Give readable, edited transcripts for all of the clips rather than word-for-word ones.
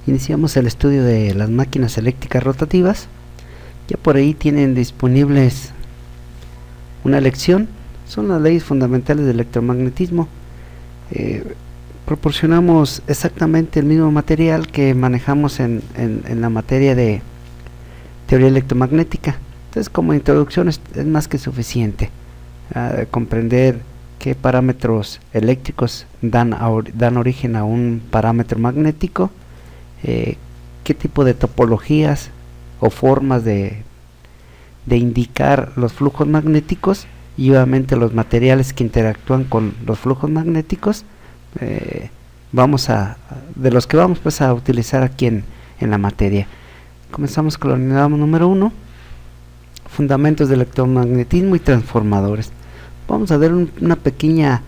iniciamos el estudio de las máquinas eléctricas rotativas. Ya por ahí tienen disponibles una lección, son las leyes fundamentales del electromagnetismo. Proporcionamos exactamente el mismo material que manejamos en la materia de teoría electromagnética. Entonces, como introducción es más que suficiente comprender qué parámetros eléctricos dan origen a un parámetro magnético, qué tipo de topologías o formas de indicar los flujos magnéticos, y obviamente los materiales que interactúan con los flujos magnéticos, de los que vamos pues a utilizar aquí en la materia. Comenzamos con la unidad número 1, fundamentos del electromagnetismo y transformadores. Vamos a ver una pequeña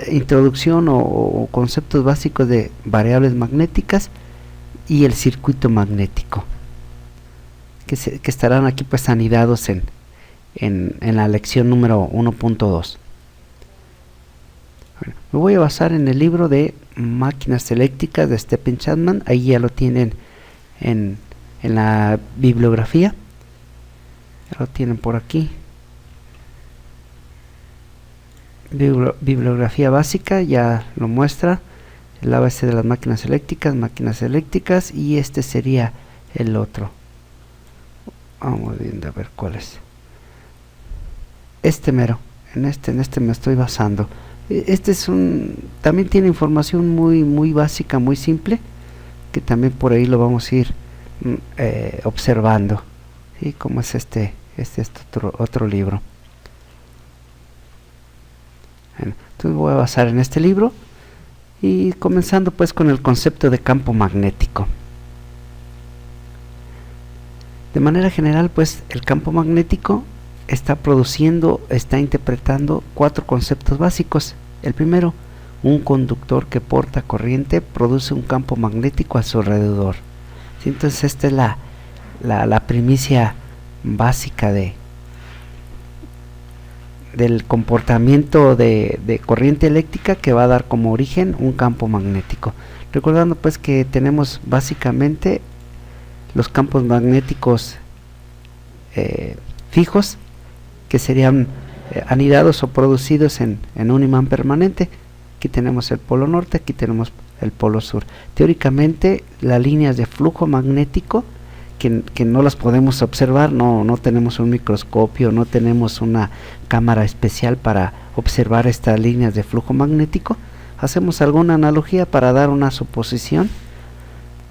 introducción o conceptos básicos de variables magnéticas y el circuito magnético, que estarán aquí pues anidados en la lección número 1.2. Me voy a basar en el libro de Máquinas Eléctricas de Stephen Chapman. Ahí ya lo tienen en la bibliografía, ya lo tienen por aquí. Bibliografía básica, ya lo muestra el ABC de las máquinas eléctricas, y este sería el otro. Vamos viendo a ver cuál es. Este mero, en este me estoy basando. También tiene información muy básica, muy simple, que también por ahí lo vamos a ir observando, ¿sí? Como es este otro libro. Bueno, entonces voy a basar en este libro, y comenzando pues con el concepto de campo magnético. De manera general, pues el campo magnético está interpretando 4 conceptos básicos. El primero, un conductor que porta corriente produce un campo magnético a su alrededor. ¿Sí? Entonces esta es la primicia básica del comportamiento de corriente eléctrica, que va a dar como origen un campo magnético. Recordando pues que tenemos básicamente los campos magnéticos fijos, que serían anidados o producidos en un imán permanente. Aquí tenemos el polo norte, aquí tenemos el polo sur. Teóricamente, las líneas de flujo magnético, que no las podemos observar, no tenemos un microscopio, no tenemos una cámara especial para observar estas líneas de flujo magnético, hacemos alguna analogía para dar una suposición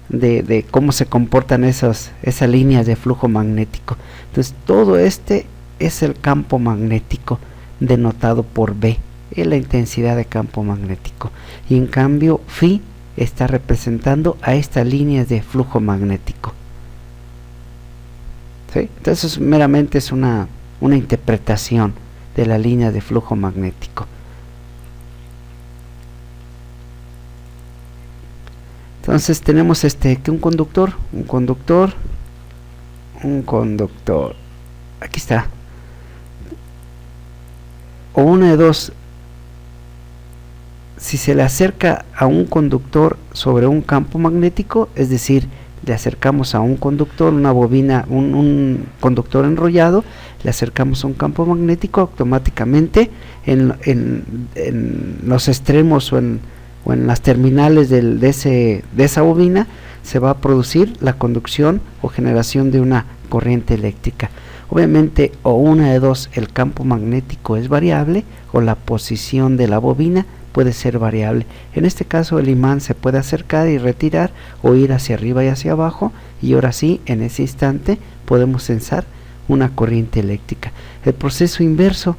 de cómo se comportan esas líneas de flujo magnético. Entonces todo este es el campo magnético, denotado por B, es la intensidad de campo magnético, y en cambio Φ está representando a estas líneas de flujo magnético. ¿Sí? Entonces meramente es una interpretación de la línea de flujo magnético. Entonces tenemos que un conductor, aquí está, o una de dos: si se le acerca a un conductor sobre un campo magnético, es decir, le acercamos a un conductor, una bobina, un conductor enrollado, le acercamos a un campo magnético, automáticamente en los extremos o en las terminales de esa bobina se va a producir la conducción o generación de una corriente eléctrica. Obviamente, o una de dos: el campo magnético es variable, o la posición de la bobina puede ser variable. En este caso, el imán se puede acercar y retirar, o ir hacia arriba y hacia abajo, y ahora sí, en ese instante podemos sensar una corriente eléctrica. El proceso inverso,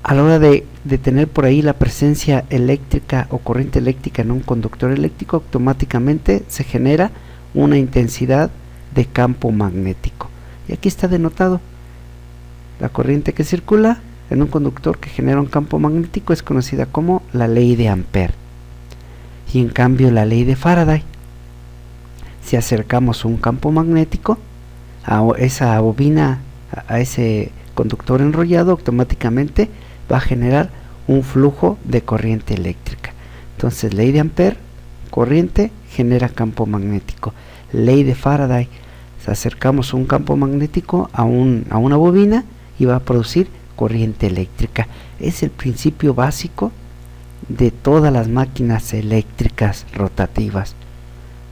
a la hora de tener por ahí la presencia eléctrica o corriente eléctrica en un conductor eléctrico, automáticamente se genera una intensidad de campo magnético, y aquí está denotado. La corriente que circula en un conductor que genera un campo magnético es conocida como la ley de Ampère. Y en cambio la ley de Faraday, si acercamos un campo magnético a esa bobina, a ese conductor enrollado, automáticamente va a generar un flujo de corriente eléctrica. Entonces, ley de Ampère corriente genera campo magnético. Ley de Faraday. Acercamos un campo magnético a una bobina y va a producir corriente eléctrica. Es el principio básico de todas las máquinas eléctricas rotativas.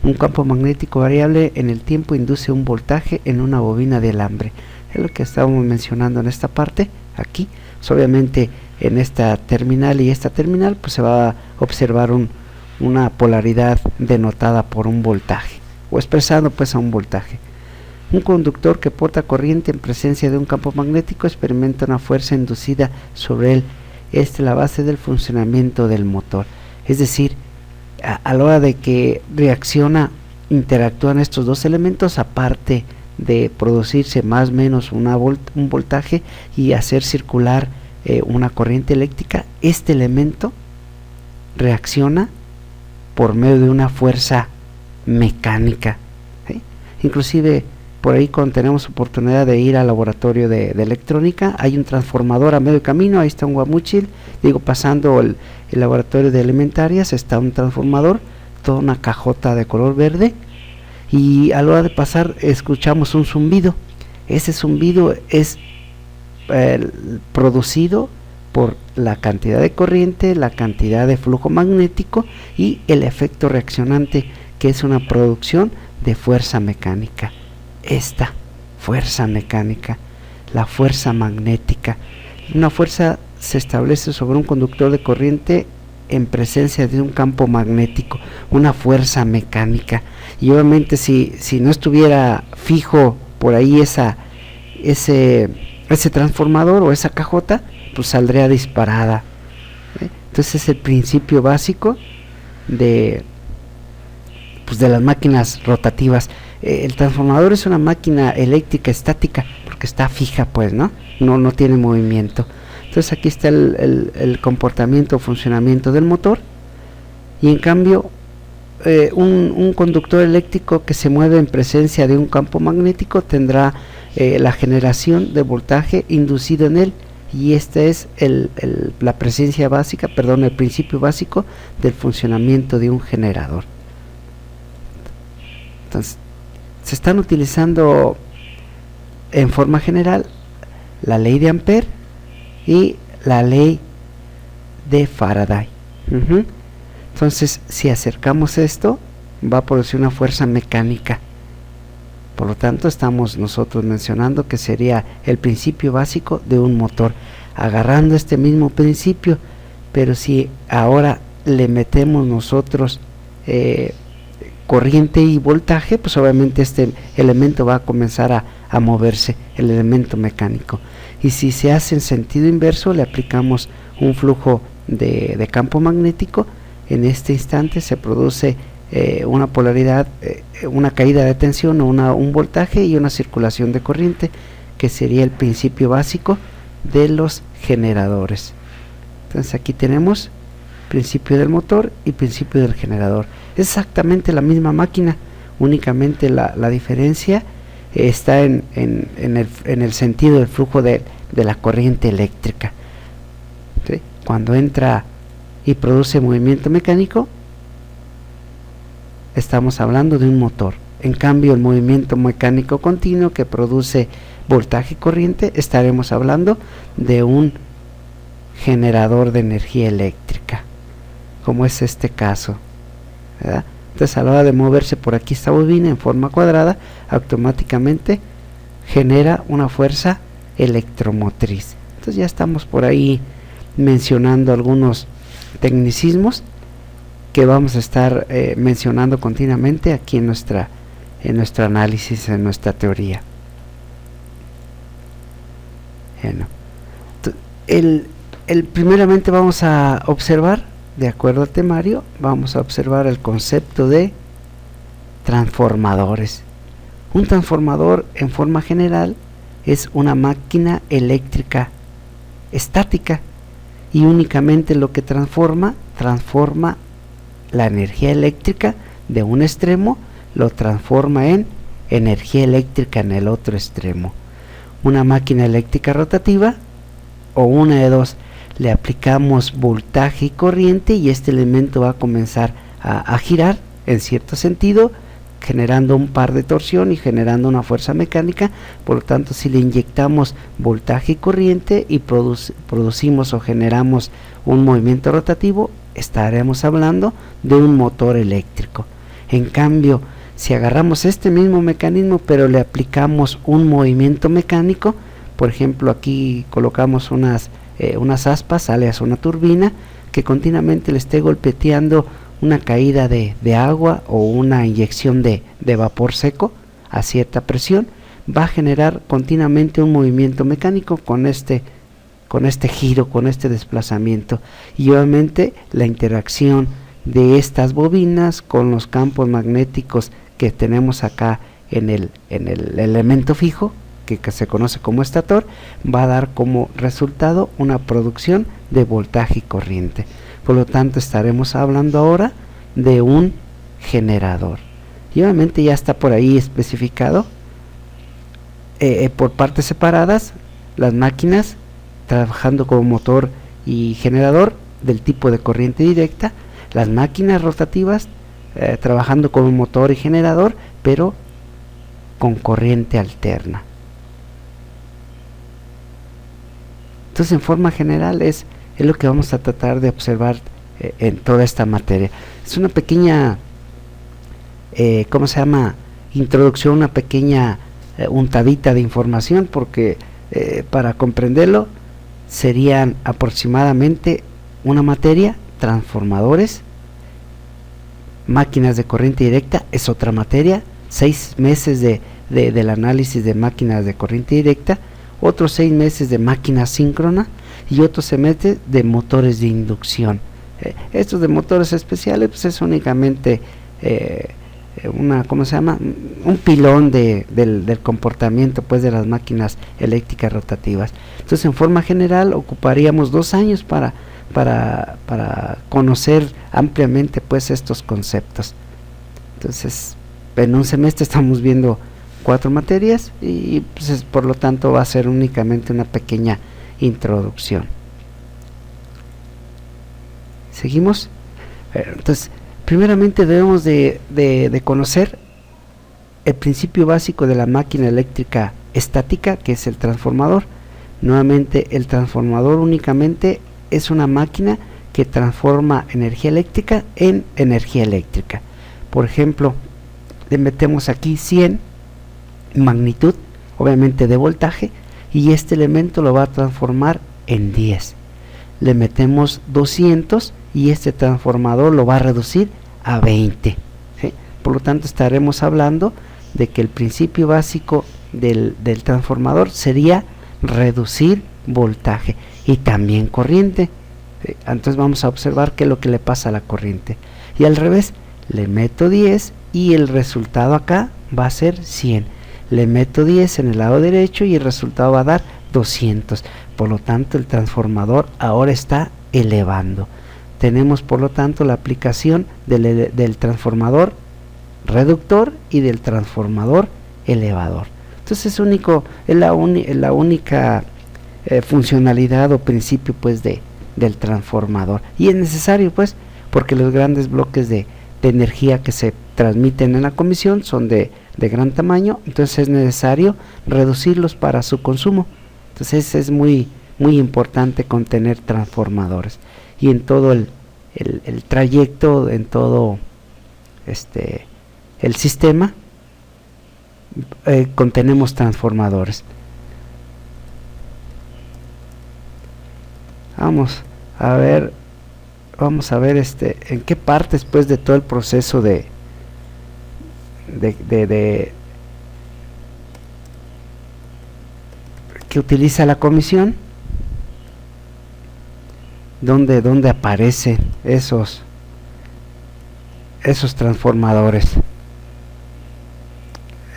Un campo magnético variable en el tiempo induce un voltaje en una bobina de alambre. Es lo que estábamos mencionando en esta parte, aquí. Pues obviamente en esta terminal y esta terminal pues se va a observar una polaridad denotada por un voltaje, o expresado pues a un voltaje. Un conductor que porta corriente en presencia de un campo magnético experimenta una fuerza inducida sobre él. Esta es la base del funcionamiento del motor. Es decir, a la hora de que interactúan estos dos elementos, aparte de producirse más o menos un voltaje y hacer circular una corriente eléctrica, este elemento reacciona por medio de una fuerza mecánica, ¿sí? Inclusive por ahí, cuando tenemos oportunidad de ir al laboratorio de electrónica, hay un transformador a medio camino. Ahí está un guamúchil, pasando el laboratorio de elementarias, está un transformador, toda una cajota de color verde, y a la hora de pasar escuchamos un zumbido. Ese zumbido es producido por la cantidad de corriente, la cantidad de flujo magnético y el efecto reaccionante, que es una producción de fuerza mecánica. Esta fuerza mecánica, la fuerza magnética. Una fuerza se establece sobre un conductor de corriente en presencia de un campo magnético, una fuerza mecánica. Y obviamente si no estuviera fijo por ahí ese transformador o esa cajota, pues saldría disparada. Entonces es el principio básico de las máquinas rotativas. El transformador es una máquina eléctrica estática porque está fija, pues, no tiene movimiento. Entonces aquí está el comportamiento o funcionamiento del motor, y en cambio un conductor eléctrico que se mueve en presencia de un campo magnético tendrá la generación de voltaje inducido en él, y esta es la presencia básica, el principio básico del funcionamiento de un generador. Entonces, se están utilizando en forma general la ley de Ampère y la ley de Faraday. Entonces, si acercamos esto, va a producir una fuerza mecánica. Por lo tanto, estamos nosotros mencionando que sería el principio básico de un motor, agarrando este mismo principio, pero si ahora le metemos nosotros corriente y voltaje, pues obviamente este elemento va a comenzar a moverse, el elemento mecánico. Y si se hace en sentido inverso, le aplicamos un flujo de campo magnético. En este instante se produce una polaridad, una caída de tensión, o un voltaje y una circulación de corriente, que sería el principio básico de los generadores. Entonces aquí tenemos principio del motor y principio del generador. Es exactamente la misma máquina, únicamente la diferencia está en el sentido del flujo de la corriente eléctrica, ¿sí? Cuando entra y produce movimiento mecánico, estamos hablando de un motor. En cambio, el movimiento mecánico continuo que produce voltaje y corriente, estaremos hablando de un generador de energía eléctrica, como es este caso, ¿verdad? Entonces, a la hora de moverse por aquí esta bobina en forma cuadrada, automáticamente genera una fuerza electromotriz. Entonces ya estamos por ahí mencionando algunos tecnicismos que vamos a estar mencionando continuamente aquí en nuestro análisis, en nuestra teoría. Bueno, primeramente vamos a observar, de acuerdo al temario, vamos a observar el concepto de transformadores. Un transformador, en forma general, es una máquina eléctrica estática, y únicamente lo que transforma la energía eléctrica de un extremo, lo transforma en energía eléctrica en el otro extremo. Una máquina eléctrica rotativa, o una de dos: le aplicamos voltaje y corriente, y este elemento va a comenzar a girar en cierto sentido, generando un par de torsión y generando una fuerza mecánica. Por lo tanto, si le inyectamos voltaje y corriente y producimos o generamos un movimiento rotativo, estaremos hablando de un motor eléctrico. En cambio, si agarramos este mismo mecanismo pero le aplicamos un movimiento mecánico, por ejemplo aquí colocamos unas aspas, alias una turbina, que continuamente le esté golpeteando una caída de agua o una inyección de vapor seco a cierta presión, va a generar continuamente un movimiento mecánico con este giro, con este desplazamiento, y obviamente la interacción de estas bobinas con los campos magnéticos que tenemos acá en el elemento fijo, que se conoce como estator, va a dar como resultado una producción de voltaje y corriente. Por lo tanto, estaremos hablando ahora de un generador, y obviamente ya está por ahí especificado por partes separadas las máquinas trabajando como motor y generador del tipo de corriente directa, las máquinas rotativas trabajando como motor y generador pero con corriente alterna. Entonces, en forma general es lo que vamos a tratar de observar en toda esta materia. Es una pequeña introducción, una pequeña untadita de información, porque para comprenderlo serían aproximadamente una materia, transformadores, máquinas de corriente directa es otra materia, 6 meses del análisis de máquinas de corriente directa, otros 6 meses de máquina síncrona y otros semestres de motores de inducción. Estos de motores especiales pues es únicamente un pilón del comportamiento pues de las máquinas eléctricas rotativas. Entonces, en forma general ocuparíamos 2 años para conocer ampliamente pues estos conceptos. Entonces, en un semestre estamos viendo 4 materias y pues, por lo tanto va a ser únicamente una pequeña introducción. ¿Seguimos? Entonces, primeramente debemos de conocer el principio básico de la máquina eléctrica estática, que es el transformador. Nuevamente, el transformador únicamente es una máquina que transforma energía eléctrica en energía eléctrica. Por ejemplo, le metemos aquí 100 magnitud, obviamente de voltaje, y este elemento lo va a transformar en 10. Le metemos 200 y este transformador lo va a reducir a 20. ¿Sí? Por lo tanto, estaremos hablando de que el principio básico del transformador sería reducir voltaje y también corriente. Entonces vamos a observar qué es lo que le pasa a la corriente, y al revés, le meto 10 y el resultado acá va a ser 100. Le meto 10 en el lado derecho y el resultado va a dar 200. Por lo tanto, el transformador ahora está elevando. Tenemos por lo tanto la aplicación del transformador reductor y del transformador elevador. Entonces es la única funcionalidad o principio pues del transformador, y es necesario pues porque los grandes bloques de energía que se transmiten en la comisión son de gran tamaño, entonces es necesario reducirlos para su consumo. Entonces es muy importante contener transformadores, y en todo el trayecto, en todo el sistema contenemos transformadores. Vamos a ver en qué partes pues de todo el proceso que utiliza la comisión, donde aparecen esos transformadores.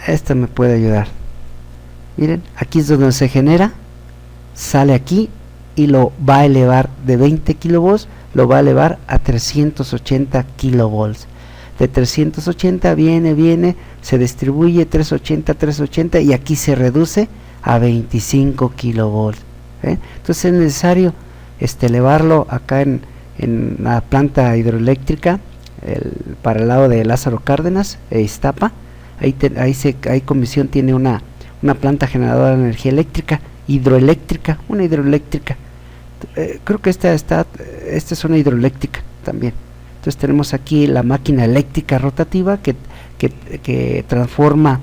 Esto me puede ayudar. Miren, aquí es donde se genera, sale aquí y lo va a elevar de 20 kilovolts, lo va a elevar a 380 kilovolts. De 380 viene, se distribuye 380 y aquí se reduce a 25 kilovolts. Entonces es necesario elevarlo acá en la planta hidroeléctrica para el lado de Lázaro Cárdenas e Iztapa. Ahí Comisión tiene una planta generadora de energía eléctrica, una hidroeléctrica. Creo que esta es una hidroeléctrica también. Entonces tenemos aquí la máquina eléctrica rotativa que transforma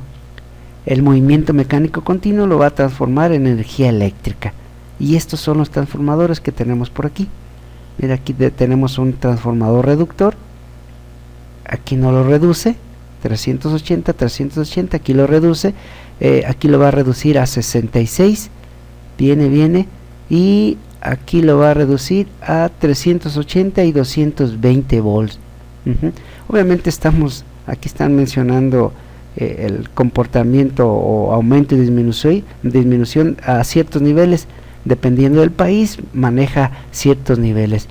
el movimiento mecánico continuo, lo va a transformar en energía eléctrica. Y estos son los transformadores que tenemos por aquí. Mira, aquí tenemos un transformador reductor, aquí no lo reduce, 380, aquí lo reduce, aquí lo va a reducir a 66, viene, y aquí lo va a reducir a 380 y 220 volts. Obviamente aquí están mencionando el comportamiento o aumento y disminución a ciertos niveles. Dependiendo del país, maneja ciertos niveles.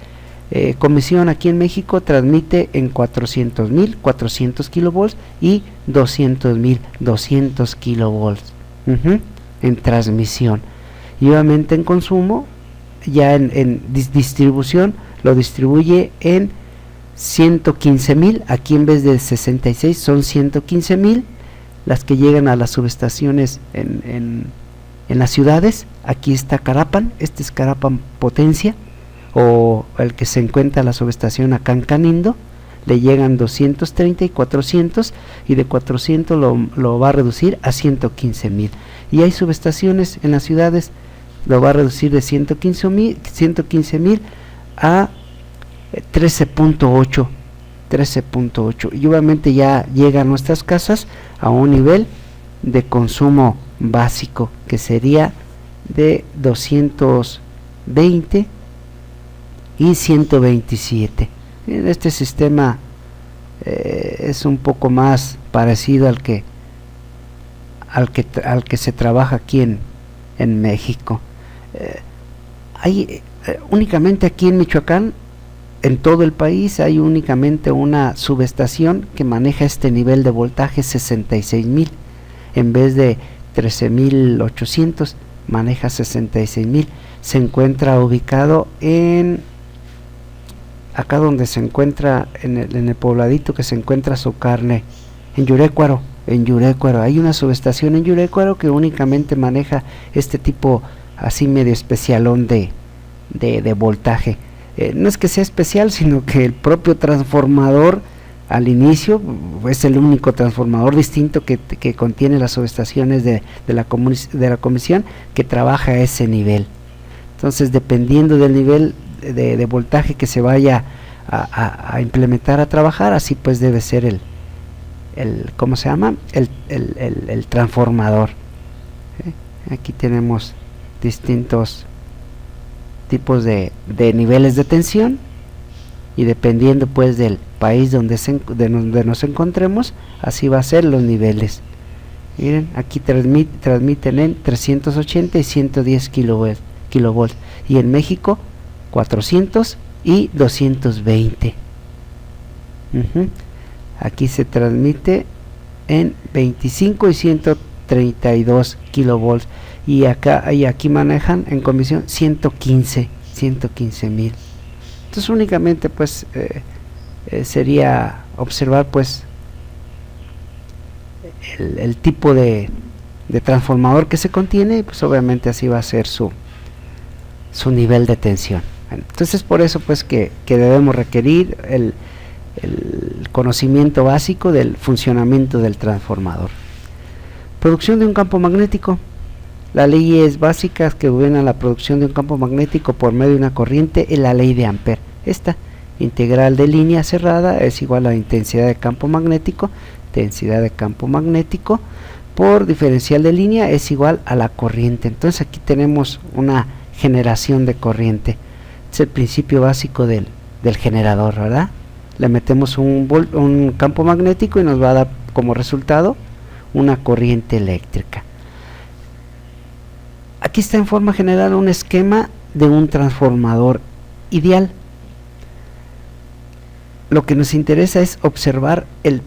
Comisión aquí en México transmite en 400 kilovolts y 200 kilovolts en transmisión. Y obviamente en consumo, ya en distribución, lo distribuye en 115,000. Aquí en vez de 66 son 115,000 las que llegan a las subestaciones en las ciudades. Aquí está Carapan, este es Carapan Potencia, o el que se encuentra la subestación acá en Canindo, le llegan 230 y 400, y de 400 lo va a reducir a 115,000. Y hay subestaciones en las ciudades, lo va a reducir de 115,000 a 13.8, y obviamente ya llega a nuestras casas a un nivel de consumo básico que sería de 220 y 127. Este sistema es un poco más parecido al que se trabaja aquí en México. Hay únicamente aquí en Michoacán, en todo el país hay únicamente una subestación que maneja este nivel de voltaje, 66,000, en vez de 13,800, maneja 66,000. Se encuentra ubicado acá donde se encuentra en el pobladito que se encuentra su carne, en Yurécuaro. Hay una subestación en Yurécuaro que únicamente maneja este tipo así medio especialón de voltaje. No es que sea especial, sino que el propio transformador al inicio es el único transformador distinto que contiene las subestaciones de la comisión, que trabaja a ese nivel. Entonces, dependiendo del nivel de voltaje que se vaya a implementar, a trabajar, así pues debe ser el ¿cómo se llama? El transformador. Aquí tenemos distintos tipos de niveles de tensión, y dependiendo pues del país donde nos encontremos, así va a ser los niveles. Miren, aquí transmiten en 380 y 110 kilovolts, y en México 400 y 220. Aquí se transmite en 25 y 132 kilovolts, y aquí manejan en comisión 115,000. Entonces únicamente pues sería observar pues el tipo de transformador que se contiene, y pues obviamente así va a ser su nivel de tensión. Bueno, entonces por eso pues que debemos requerir el conocimiento básico del funcionamiento del transformador. Producción de un campo magnético. Las leyes básicas que gobiernan la producción de un campo magnético por medio de una corriente es la ley de Ampère. Esta integral de línea cerrada es igual a la intensidad de campo magnético por diferencial de línea es igual a la corriente. Entonces aquí tenemos una generación de corriente. Es el principio básico del generador, ¿verdad? Le metemos un campo magnético y nos va a dar como resultado una corriente eléctrica. Aquí está en forma general un esquema de un transformador ideal. Lo que nos interesa es observar el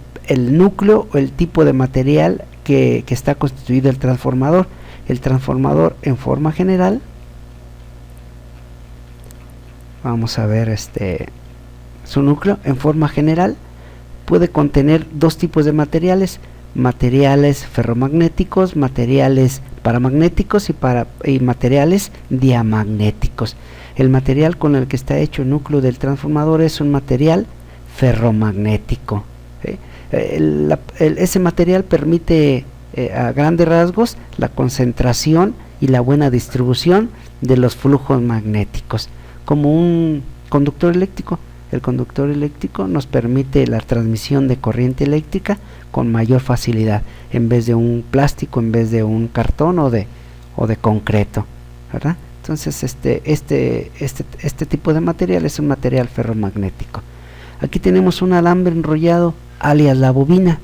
núcleo o el tipo de material que está constituido el transformador. El transformador en forma general, vamos a ver su núcleo en forma general, puede contener dos tipos de materiales: materiales ferromagnéticos, materiales paramagnéticos y materiales diamagnéticos. El material con el que está hecho el núcleo del transformador es un material ferromagnético. Ese material permite a grandes rasgos la concentración y la buena distribución de los flujos magnéticos, como un conductor eléctrico. El conductor eléctrico nos permite la transmisión de corriente eléctrica con mayor facilidad, en vez de un plástico, en vez de un cartón o de concreto, ¿verdad? Entonces este tipo de material es un material ferromagnético. Aquí tenemos un alambre enrollado, alias la bobina.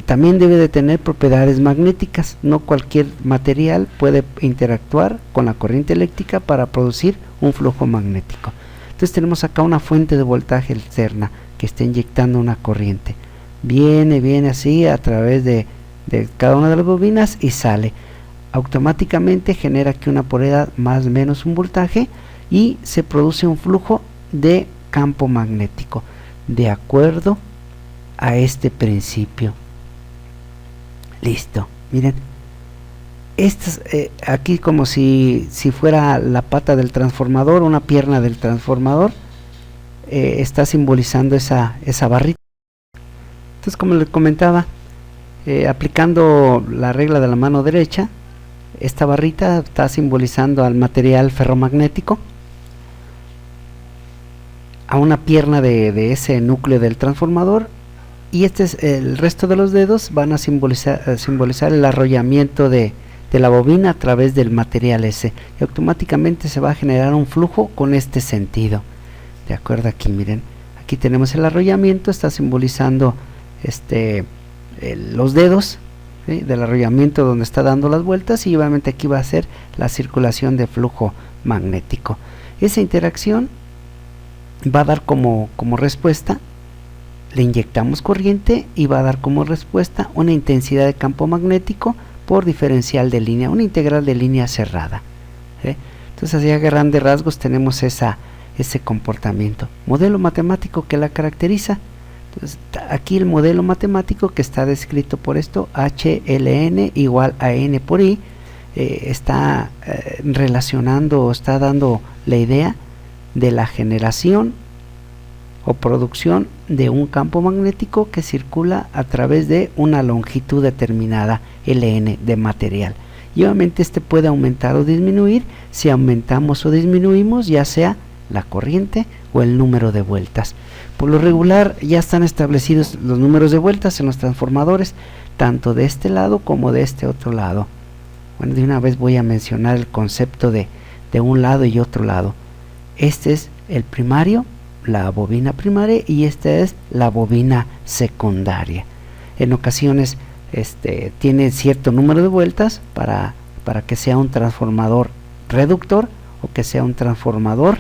También debe de tener propiedades magnéticas. No cualquier material puede interactuar con la corriente eléctrica para producir un flujo magnético. Entonces tenemos acá una fuente de voltaje externa que está inyectando una corriente. Viene así a través de cada una de las bobinas y sale. Automáticamente genera aquí una polaridad más o menos un voltaje y se produce un flujo de campo magnético de acuerdo a este principio. Listo, miren, aquí como si fuera la pata del transformador, una pierna del transformador, está simbolizando esa barrita. Entonces, como les comentaba, aplicando la regla de la mano derecha, esta barrita está simbolizando al material ferromagnético, a una pierna de ese núcleo del transformador, y el resto de los dedos van a simbolizar el arrollamiento de la bobina a través del material ese, y automáticamente se va a generar un flujo con este sentido. De acuerdo, aquí miren, aquí tenemos el arrollamiento, está simbolizando los dedos, ¿sí?, del arrollamiento donde está dando las vueltas, y obviamente aquí va a ser la circulación de flujo magnético. Esa interacción va a dar como respuesta, le inyectamos corriente y va a dar como respuesta una intensidad de campo magnético por diferencial de línea, una integral de línea cerrada, ¿sí? Entonces, así a grandes rasgos tenemos ese comportamiento. Modelo matemático que la caracteriza. Entonces, aquí el modelo matemático que está descrito por esto, HLN igual a N por I, está relacionando o está dando la idea de la generación o producción de un campo magnético que circula a través de una longitud determinada, Ln, de material. Y obviamente puede aumentar o disminuir si aumentamos o disminuimos ya sea la corriente o el número de vueltas. Por lo regular ya están establecidos los números de vueltas en los transformadores, tanto de este lado como de este otro lado. Bueno, de una vez voy a mencionar el concepto de un lado y otro lado. Este es el primario, la bobina primaria, y esta es la bobina secundaria. En ocasiones tiene cierto número de vueltas para que sea un transformador reductor o que sea un transformador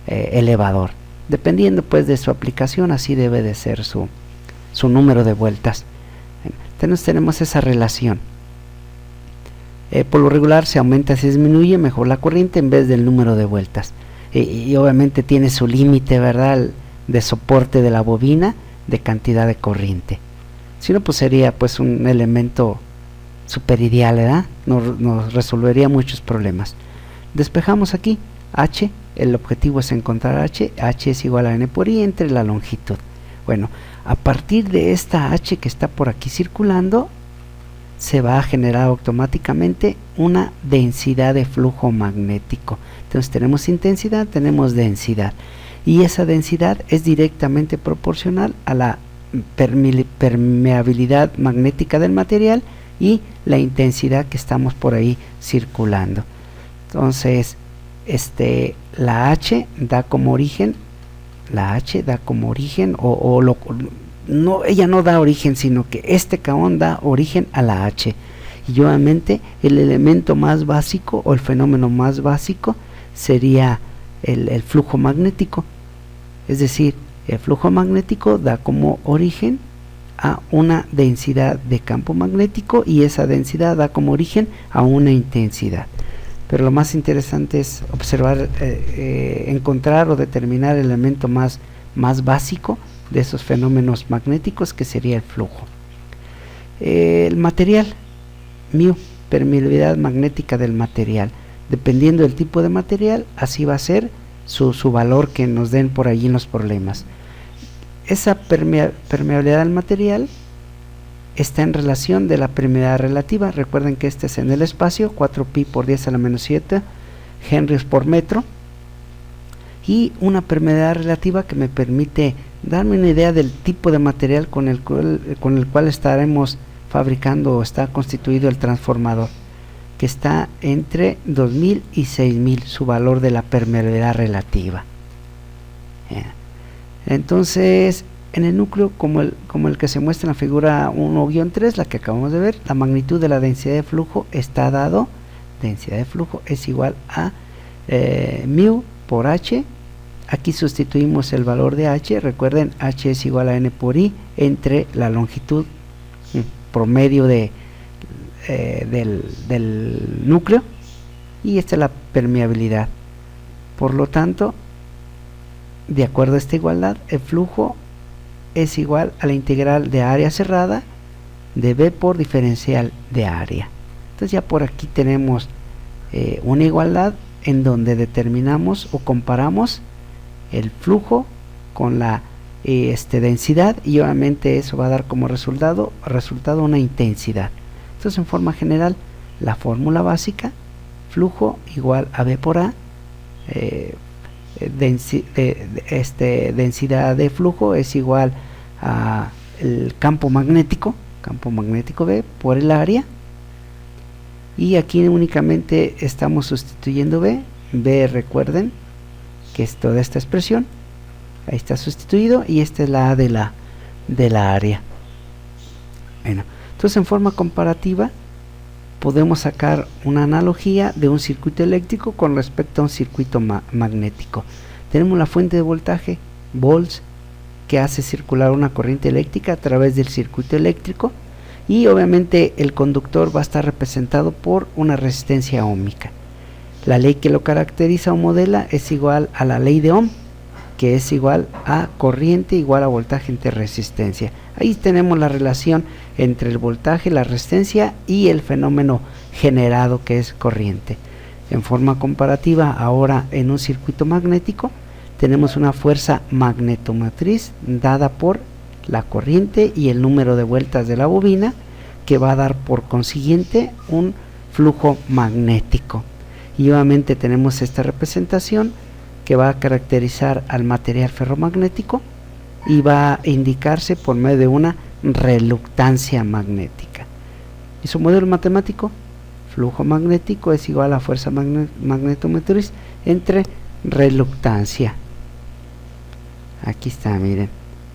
elevador, dependiendo pues de su aplicación. Así debe de ser su número de vueltas. Entonces tenemos esa relación. Por lo regular se aumenta, se disminuye mejor la corriente en vez del número de vueltas, y obviamente tiene su límite, ¿verdad?, de soporte de la bobina, de cantidad de corriente. Si no, pues sería pues un elemento super ideal, ¿verdad? Nos resolvería muchos problemas. Despejamos aquí H, el objetivo es encontrar H es igual a N por I entre la longitud. Bueno, a partir de esta H que está por aquí circulando, se va a generar automáticamente una densidad de flujo magnético. Entonces tenemos intensidad, tenemos densidad, y esa densidad es directamente proporcional a la permeabilidad magnética del material y la intensidad que estamos por ahí circulando. Entonces la H da como origen, ella no da origen, sino que este caón da origen a la H, y obviamente el elemento más básico o el fenómeno más básico sería el flujo magnético. Es decir, el flujo magnético da como origen a una densidad de campo magnético, y esa densidad da como origen a una intensidad. Pero lo más interesante es observar, encontrar o determinar el elemento más básico de esos fenómenos magnéticos, que sería el flujo. El material, μ, permeabilidad magnética del material. Dependiendo del tipo de material, así va a ser su valor que nos den por allí en los problemas. Esa permeabilidad del material está en relación de la permeabilidad relativa. Recuerden que este es en el espacio, 4pi por 10 a la menos 7 henries por metro, y una permeabilidad relativa que me permite darme una idea del tipo de material con el cual estaremos fabricando o está constituido el transformador, que está entre 2000 y 6000, su valor de la permeabilidad relativa. Entonces, en el núcleo, como el que se muestra en la figura 1-3, la que acabamos de ver, la magnitud de la densidad de flujo está dado, densidad de flujo es igual a μ por h. Aquí sustituimos el valor de h, recuerden, h es igual a n por i entre la longitud promedio del núcleo, y esta es la permeabilidad. Por lo tanto, de acuerdo a esta igualdad, el flujo es igual a la integral de área cerrada de B por diferencial de área. Entonces ya por aquí tenemos una igualdad en donde determinamos o comparamos el flujo con la densidad, y obviamente eso va a dar como resultado una intensidad. Entonces, en forma general, la fórmula básica: flujo igual a B por A, densidad de flujo es igual a el campo magnético B por el área, y aquí únicamente estamos sustituyendo B. Recuerden que es toda esta expresión, ahí está sustituido, y esta es la A de la área. Bueno, entonces en forma comparativa podemos sacar una analogía de un circuito eléctrico con respecto a un circuito magnético. Tenemos la fuente de voltaje, volts, que hace circular una corriente eléctrica a través del circuito eléctrico, y obviamente el conductor va a estar representado por una resistencia óhmica. La ley que lo caracteriza o modela es igual a la ley de Ohm, que es igual a corriente igual a voltaje entre resistencia. Ahí tenemos la relación entre el voltaje, la resistencia y el fenómeno generado, que es corriente. En forma comparativa, ahora en un circuito magnético tenemos una fuerza magnetomotriz dada por la corriente y el número de vueltas de la bobina, que va a dar por consiguiente un flujo magnético. Y obviamente tenemos esta representación que va a caracterizar al material ferromagnético y va a indicarse por medio de una reluctancia magnética. Y su modelo matemático: flujo magnético es igual a fuerza magnetomotriz entre reluctancia. Aquí está, miren,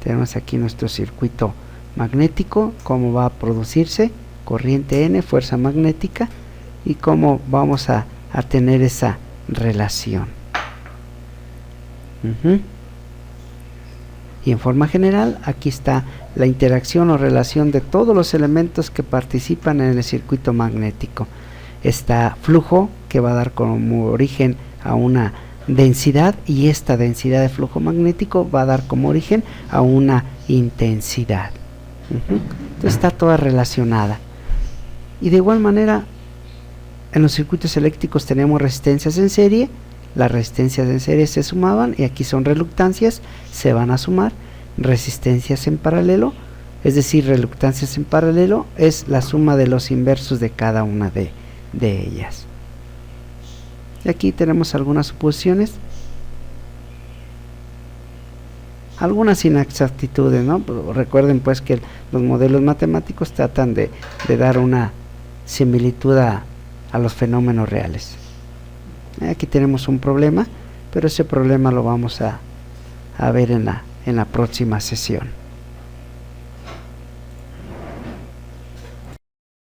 tenemos aquí nuestro circuito magnético, cómo va a producirse corriente N, fuerza magnética, y cómo vamos a tener esa relación. Y en forma general, aquí está la interacción o relación de todos los elementos que participan en el circuito magnético. Está flujo, que va a dar como origen a una densidad, y esta densidad de flujo magnético va a dar como origen a una intensidad. Entonces está toda relacionada. Y de igual manera, en los circuitos eléctricos tenemos resistencias en serie. Las resistencias en serie se sumaban, y aquí son reluctancias, se van a sumar. Resistencias en paralelo, es decir, reluctancias en paralelo, es la suma de los inversos de cada una de ellas. Y aquí tenemos algunas suposiciones, algunas inexactitudes, ¿no? Pero recuerden pues que los modelos matemáticos tratan de dar una similitud a los fenómenos reales. Aquí tenemos un problema, pero ese problema lo vamos a ver en la próxima sesión.